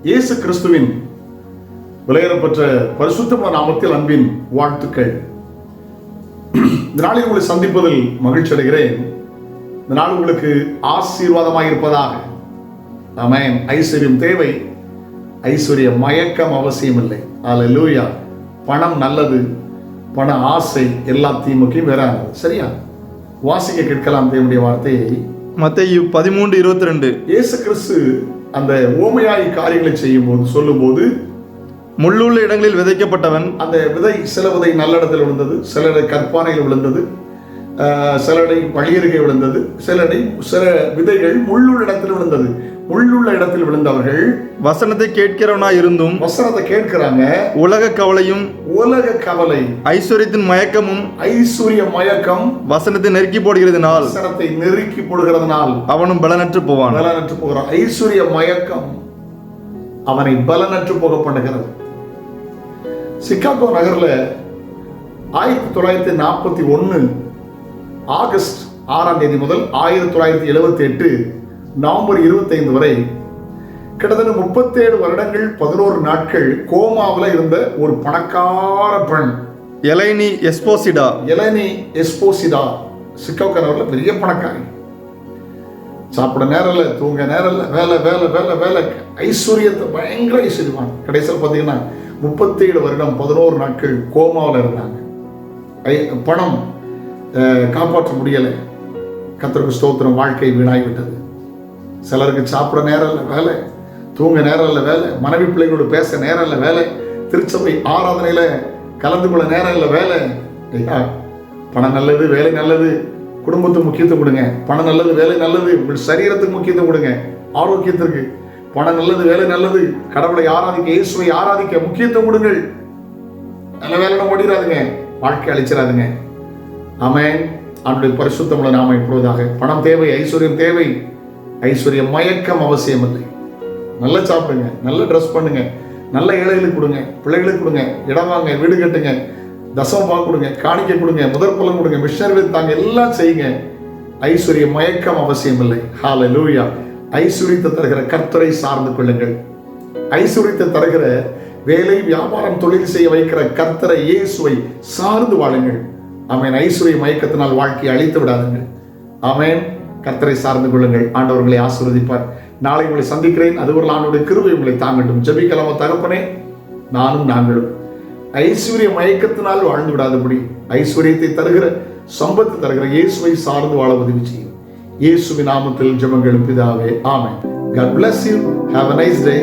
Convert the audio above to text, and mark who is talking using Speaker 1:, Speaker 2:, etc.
Speaker 1: இயேசு கிறிஸ்துவின் விலையேறப்பெற்ற பரிசுத்தமான நாமத்தில் அன்பின் வாழ்த்துக்கள். இந்த நாளில் உங்களை சந்திப்பதில் மகிழ்ச்சி அடைகிறேன். இந்த நாள் உங்களுக்கு ஆசீர்வாதமாக இருப்பதாக. ஆமென். ஐஸ்வர்யம் தேவை, ஐஸ்வர்ய மயக்கம் அவசியம் இல்லை. அல்லேலூயா. பணம் நல்லது, பண ஆசை எல்லா தீமைக்கும் வேறானது. சரியா? வாசிக்க கேட்கலாம் தேவனுடைய வார்த்தையை.
Speaker 2: மத்தேயு 13:22.
Speaker 1: இயேசு கிறிஸ்து அந்த ஓமையாய் காரியங்களை சொல்லும்போது,
Speaker 2: முள்ளுள்ள இடங்களில் விதைக்கப்பட்டவன்,
Speaker 1: அந்த விதை சில விதை நல்ல இடத்தில் விழுந்தது, சில கற்பானையில் விழுந்தது, சிலடை வழியருகே விழுந்தது, சில விதைகள் முள்ளுள்ள இடத்தில் விழுந்தது. முள்ளுள்ள இடத்தில் விழுந்தவர்கள்
Speaker 2: வசனத்தை கேட்கிறவனாய் இருந்தும்,
Speaker 1: வசனத்தை கேட்கிறாங்க,
Speaker 2: உலக கவலை ஐஸ்வர்யத்தின் மயக்கமும்,
Speaker 1: ஐஸ்வர்ய மயக்கம்
Speaker 2: வசனத்தை நெருக்கி போடுகிறதுனால்,
Speaker 1: வசனத்தை நெருக்கி போடுகிறதுனால்
Speaker 2: அவனும் பலனற்று போவான்.
Speaker 1: ஐஸ்வர்ய மயக்கம் அவனை பலனற்று போக பண்ணுகிறது. சிகாகோ நகர்ல 1941 ஆகஸ்ட் 6ஆம் தேதி முதல் 1978 நவம்பர் 25 வரை கிட்டத்தட்ட 37 வருடங்கள் 11 நாட்கள் கோமாவில் இருந்த ஒரு பணக்கார பெண்
Speaker 2: எலைனி எஸ்போசிடா
Speaker 1: சிகாகோ நகரில் பெரிய பணக்காரி. சாப்பிட நேரம் இல்லை, தூங்க நேரம் இல்லை, வேலை வேலை வேலை வேலை, ஐஸ்வர்யத்தை பயங்கர ஐஸ்வர்யமான. கடைசியில் பார்த்தீங்கன்னா 37 வருடம் 11 நாட்கள் கோமாவில் இருந்தாங்க. பணம் காப்பாற்ற முடியலை. கர்த்தருக்கு ஸ்தோத்திரம். வாழ்க்கை வீணாகிவிட்டது. சிலருக்கு சாப்பிட நேரம் இல்லை, வேலை, தூங்க நேரம் இல்லை, வேலை, மனைவி பிள்ளைகளோடு பேச நேரம் இல்லை, வேலை, திருச்சபை ஆராதனையில் கலந்து கொள்ள நேரம் இல்லை, வேலை. பணம் நல்லது, வேலை நல்லது, குடும்பத்துக்கு முக்கியத்துவம் கொடுங்க. பணம் நல்லது, வேலை நல்லது, உங்கள் சரீரத்துக்கு முக்கியத்துவம் கொடுங்க, ஆரோக்கியத்திற்கு. பணம் நல்லது, வேலை நல்லது, கடவுளை ஆராதிக்க, இயேசுவை ஆராதிக்க முக்கியத்துவம் கொடுங்கள். நல்ல வேலை ஓடிடாதுங்க, வாழ்க்கை அழிச்சிடாதுங்க. ஆமென். அவனுடைய பரிசுத்தமுள்ள நாம இப்பொழுதாக. பணம் தேவை, ஐஸ்வர்யம் தேவை, ஐஸ்வர்ய மயக்கம் அவசியம் இல்லை. நல்லா சாப்பிடுங்க, நல்ல ட்ரெஸ் பண்ணுங்க, நல்ல ஏழைகளுக்கு கொடுங்க, பிள்ளைகளுக்கு கொடுங்க, இடம் வாங்க, வீடு கட்டுங்க, தசமமாக கொடுங்க, காணிக்கை கொடுங்க, முதற் பலன் கொடுங்க, மிஷனரி தாங்க, எல்லாம் செய்யுங்க. ஐஸ்வர்ய மயக்கம் அவசியம் இல்லை. ஹல்லேலூயா. ஐஸ்வர்யத்தை தருகிற கர்த்தரை சார்ந்து கொள்ளுங்கள். ஐஸ்வர்யத்தை தருகிற வேலை, வியாபாரம், தொழில் செய்ய வைக்கிற கர்த்தரை, இயேசுவை சார்ந்து வாழுங்கள். ஆமென். ஐஸ்வர்ய மயக்கத்தினால் வாழ்க்கையை அழித்து விடாதுங்கள். ஆமென். கர்த்தரை சார்ந்து கொள்ளுங்கள். ஆண்டவர் உங்களை ஆசீர்வதிப்பார். நாளை உங்களை சந்திக்கிறேன். அதுவரை ஆண்டவருடைய கிருபை உங்களை தாங்கட்டும். ஜெபிக்கலாமா? தகப்பனே, நாங்களும் ஐஸ்வர்ய மயக்கத்தினால் வாழ்ந்து விடாதபடி ஐஸ்வர்யத்தை தருகிற, சம்பத்து தருகிற இயேசுவை சார்ந்து வாழ உதவி செய்யும். இயேசுவின் நாமத்தில் ஜெபங்களும் பிதாவே. ஆமென். God bless you. Have a nice day.